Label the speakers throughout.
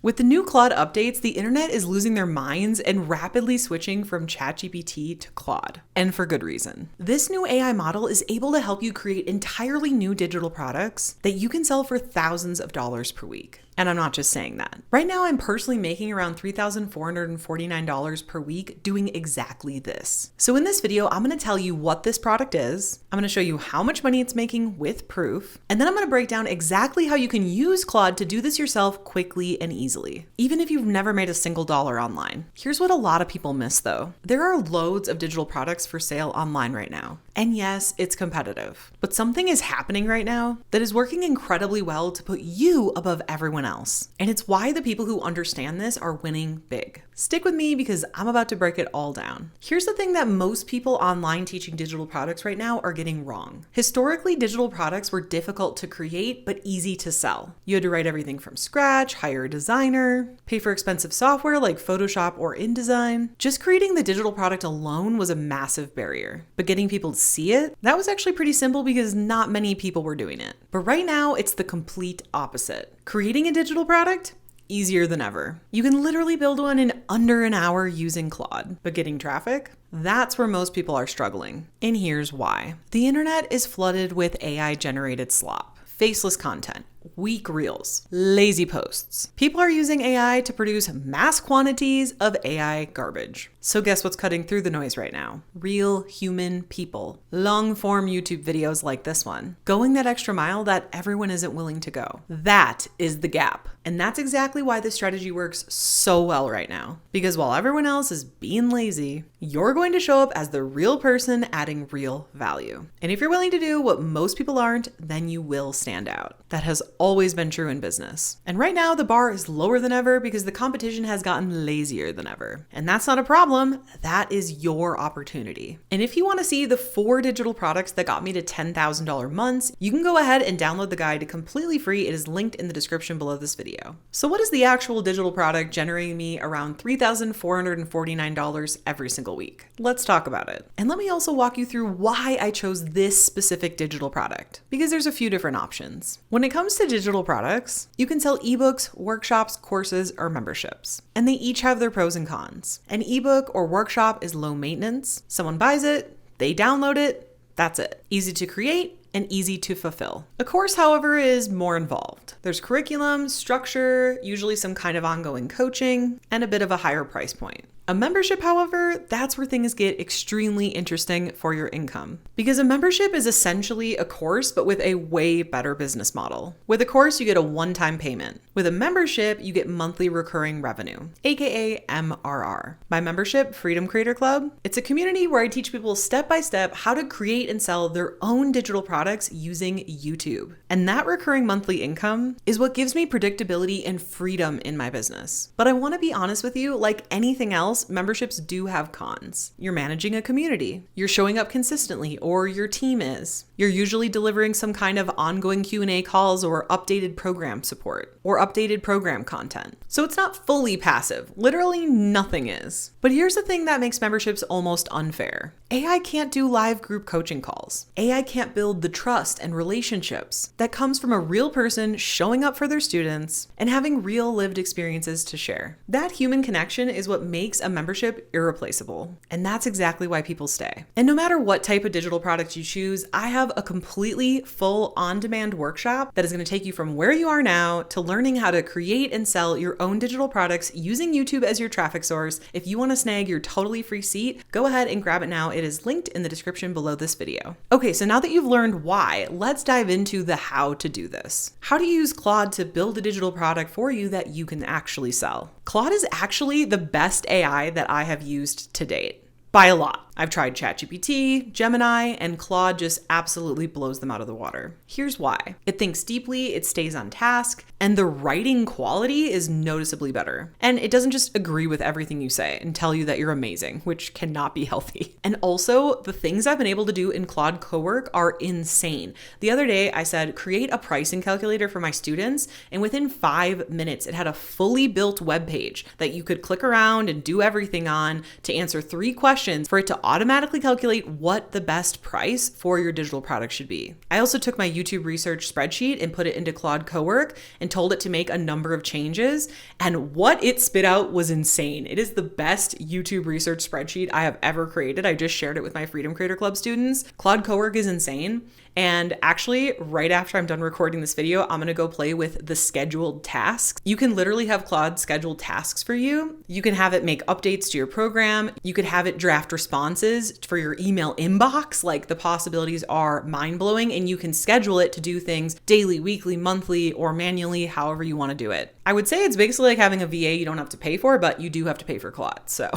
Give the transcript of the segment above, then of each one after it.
Speaker 1: With the new Claude updates, the internet is losing their minds and rapidly switching from ChatGPT to Claude. And for good reason. This new AI model is able to help you create entirely new digital products that you can sell for thousands of dollars per week. And I'm not just saying that. Right now, I'm personally making around $3,449 per week doing exactly this. So in this video, I'm going to tell you what this product is. I'm going to show you how much money it's making with proof. And then I'm going to break down exactly how you can use Claude to do this yourself quickly and easily, even if you've never made a single dollar online. Here's what a lot of people miss though. There are loads of digital products for sale online right now. And yes, it's competitive. But something is happening right now that is working incredibly well to put you above everyone else. And it's why the people who understand this are winning big. Stick with me because I'm about to break it all down. Here's the thing that most people online teaching digital products right now are getting wrong. Historically, digital products were difficult to create, but easy to sell. You had to write everything from scratch, hire a designer, pay for expensive software like Photoshop or InDesign. Just creating the digital product alone was a massive barrier. But getting people to see it, that was actually pretty simple because not many people were doing it. But right now, it's the complete opposite. Creating a digital product? Easier than ever. You can literally build one in under an hour using Claude. But getting traffic? That's where most people are struggling. And here's why. The internet is flooded with AI-generated slop, faceless content, weak reels, lazy posts. People are using AI to produce mass quantities of AI garbage. So guess what's cutting through the noise right now? Real human people. Long-form YouTube videos like this one. Going that extra mile that everyone isn't willing to go. That is the gap. And that's exactly why this strategy works so well right now. Because while everyone else is being lazy, you're going to show up as the real person adding real value. And if you're willing to do what most people aren't, then you will stand out. That has always been true in business. And right now the bar is lower than ever because the competition has gotten lazier than ever. And that's not a problem. That is your opportunity. And if you want to see the 4 digital products that got me to $10,000 months, you can go ahead and download the guide completely free. It is linked in the description below this video. So what is the actual digital product generating me around $3,449 every single week? Let's talk about it. And let me also walk you through why I chose this specific digital product, because there's a few different options. When it comes to digital products, you can sell ebooks, workshops, courses, or memberships. And they each have their pros and cons. An ebook or workshop is low maintenance. Someone buys it, they download it, that's it. Easy to create and easy to fulfill. A course, however, is more involved. There's curriculum, structure, usually some kind of ongoing coaching, and a bit of a higher price point. A membership, however, that's where things get extremely interesting for your income. Because a membership is essentially a course, but with a way better business model. With a course, you get a one-time payment. With a membership, you get monthly recurring revenue, aka MRR. My membership, Freedom Creator Club, it's a community where I teach people step-by-step how to create and sell their own digital products using YouTube. And that recurring monthly income is what gives me predictability and freedom in my business. But I want to be honest with you, like anything else, memberships do have cons. You're managing a community. You're showing up consistently, or your team is. You're usually delivering some kind of ongoing Q&A calls or updated program support or updated program content. So it's not fully passive. Literally nothing is. But here's the thing that makes memberships almost unfair. AI can't do live group coaching calls. AI can't build the trust and relationships that comes from a real person showing up for their students and having real lived experiences to share. That human connection is what makes a membership irreplaceable. And that's exactly why people stay. And no matter what type of digital product you choose, I have a completely full on-demand workshop that is going to take you from where you are now to learning how to create and sell your own digital products using YouTube as your traffic source. If you want to snag your totally free seat, go ahead and grab it now. It is linked in the description below this video. Okay, so now that you've learned why, let's dive into the how to do this. How to use Claude to build a digital product for you that you can actually sell. Claude is actually the best AI that I have used to date. By a lot. I've tried ChatGPT, Gemini, and Claude just absolutely blows them out of the water. Here's why. It thinks deeply, it stays on task, and the writing quality is noticeably better. And it doesn't just agree with everything you say and tell you that you're amazing, which cannot be healthy. And also, the things I've been able to do in Claude Cowork are insane. The other day, I said, create a pricing calculator for my students, and within 5 minutes, it had a fully built web page that you could click around and do everything on to answer 3 questions for it to automatically calculate what the best price for your digital product should be. I also took my YouTube research spreadsheet and put it into Claude Cowork and told it to make a number of changes. And what it spit out was insane. It is the best YouTube research spreadsheet I have ever created. I just shared it with my Freedom Creator Club students. Claude Cowork is insane. And actually, right after I'm done recording this video, I'm gonna go play with the scheduled tasks. You can literally have Claude schedule tasks for you. You can have it make updates to your program. You could have it draft responses for your email inbox. Like, the possibilities are mind-blowing, and you can schedule it to do things daily, weekly, monthly, or manually, however you wanna do it. I would say it's basically like having a VA you don't have to pay for, but you do have to pay for Claude, so.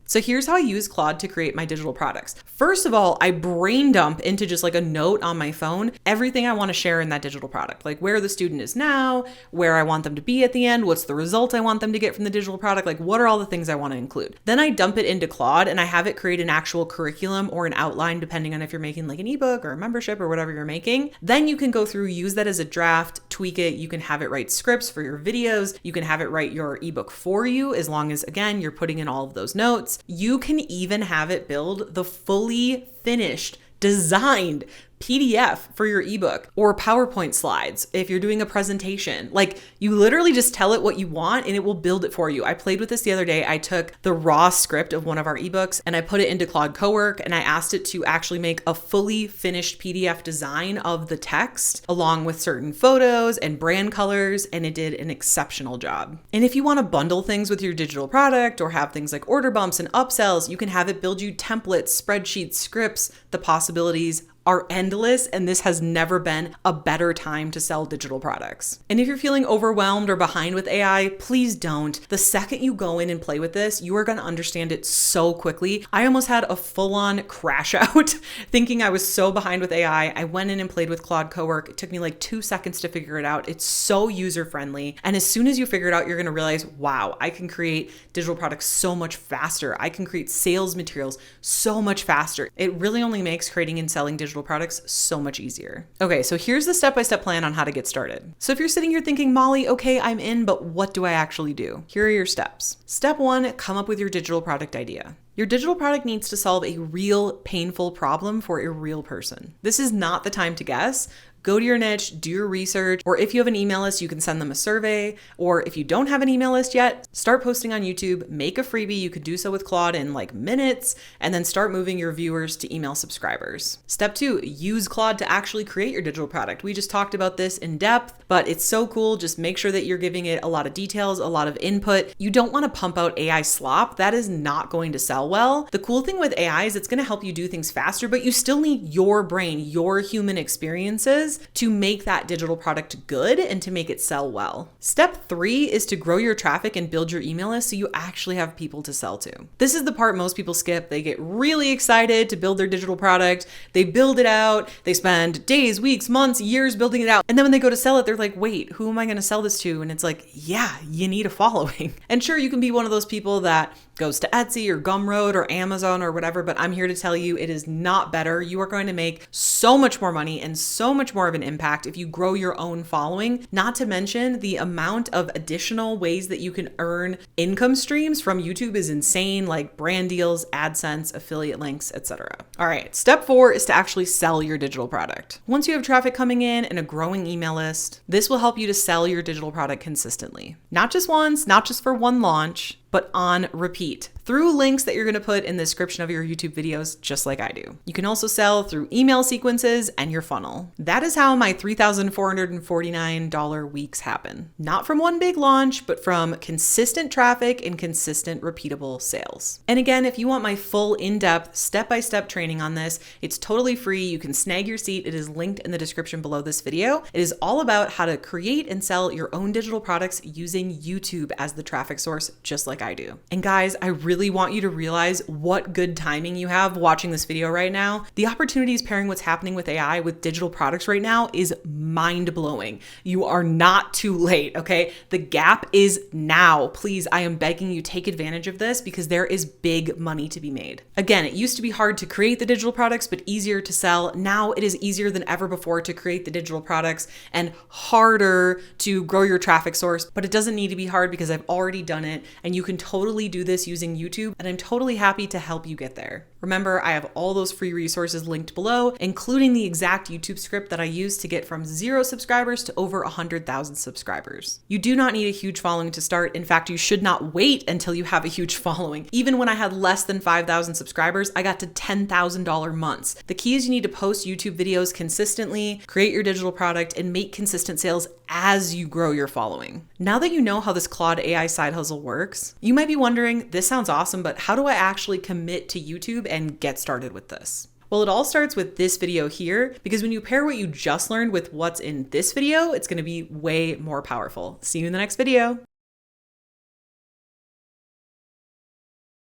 Speaker 1: So here's how I use Claude to create my digital products. First of all, I brain dump into just like a note on my phone everything I want to share in that digital product, like where the student is now, where I want them to be at the end, what's the result I want them to get from the digital product, like what are all the things I want to include. Then I dump it into Claude and I have it create an actual curriculum or an outline, depending on if you're making like an ebook or a membership or whatever you're making. Then you can go through, use that as a draft, tweak it. You can have it write scripts for your videos. You can have it write your ebook for you, as long as, again, you're putting in all of those notes. You can even have it build the fully finished, designed PDF for your ebook or PowerPoint slides if you're doing a presentation. Like, you literally just tell it what you want and it will build it for you. I played with this the other day. I took the raw script of one of our ebooks and I put it into Claude Cowork and I asked it to actually make a fully finished PDF design of the text along with certain photos and brand colors, and it did an exceptional job. And if you want to bundle things with your digital product or have things like order bumps and upsells, you can have it build you templates, spreadsheets, scripts. The possibilities are endless, and this has never been a better time to sell digital products. And if you're feeling overwhelmed or behind with AI, please don't. The second you go in and play with this, you are going to understand it so quickly. I almost had a full-on crash out thinking I was so behind with AI. I went in and played with Claude Cowork. It took me like 2 seconds to figure it out. It's so user-friendly. And as soon as you figure it out, you're going to realize, wow, I can create digital products so much faster. I can create sales materials so much faster. It really only makes creating and selling digital products so much easier. Okay, so here's the step-by-step plan on how to get started. So if you're sitting here thinking, Molly, okay, I'm in, but what do I actually do? Here are your steps. Step 1, come up with your digital product idea. Your digital product needs to solve a real painful problem for a real person. This is not the time to guess. Go to your niche, do your research, or if you have an email list, you can send them a survey. Or if you don't have an email list yet, start posting on YouTube, make a freebie. You could do so with Claude in like minutes, and then start moving your viewers to email subscribers. Step 2, use Claude to actually create your digital product. We just talked about this in depth, but it's so cool. Just make sure that you're giving it a lot of details, a lot of input. You don't want to pump out AI slop. That is not going to sell well. The cool thing with AI is it's going to help you do things faster, but you still need your brain, your human experiences to make that digital product good and to make it sell well. Step 3 is to grow your traffic and build your email list so you actually have people to sell to. This is the part most people skip. They get really excited to build their digital product. They build it out. They spend days, weeks, months, years building it out. And then when they go to sell it, they're like, wait, who am I going to sell this to? And it's like, yeah, you need a following. And sure, you can be one of those people that goes to Etsy or Gumroad or Amazon or whatever, but I'm here to tell you it is not better. You are going to make so much more money and so much more of an impact if you grow your own following, not to mention the amount of additional ways that you can earn income streams from YouTube is insane, like brand deals, AdSense, affiliate links, etc. All right, step 4 is to actually sell your digital product. Once you have traffic coming in and a growing email list, this will help you to sell your digital product consistently. Not just once, not just for one launch, but on repeat through links that you're going to put in the description of your YouTube videos, just like I do. You can also sell through email sequences and your funnel. That is how my $3,449 weeks happen. Not from one big launch, but from consistent traffic and consistent repeatable sales. And again, if you want my full in-depth step-by-step training on this, it's totally free. You can snag your seat. It is linked in the description below this video. It is all about how to create and sell your own digital products using YouTube as the traffic source, just like I do. And guys, I really want you to realize what good timing you have watching this video right now. The opportunities pairing what's happening with AI with digital products right now is mind-blowing. You are not too late, okay? The gap is now. Please, I am begging you, take advantage of this because there is big money to be made. Again, it used to be hard to create the digital products, but easier to sell. Now it is easier than ever before to create the digital products and harder to grow your traffic source, but it doesn't need to be hard because I've already done it and you can can totally do this using YouTube, and I'm totally happy to help you get there. Remember, I have all those free resources linked below, including the exact YouTube script that I used to get from 0 subscribers to over 100,000 subscribers. You do not need a huge following to start. In fact, you should not wait until you have a huge following. Even when I had less than 5,000 subscribers, I got to $10,000 months. The key is you need to post YouTube videos consistently, create your digital product, and make consistent sales as you grow your following. Now that you know how this Claude AI side hustle works, you might be wondering, this sounds awesome, but how do I actually commit to YouTube and get started with this? Well, it all starts with this video here, because when you pair what you just learned with what's in this video, it's going to be way more powerful. See you in the next video.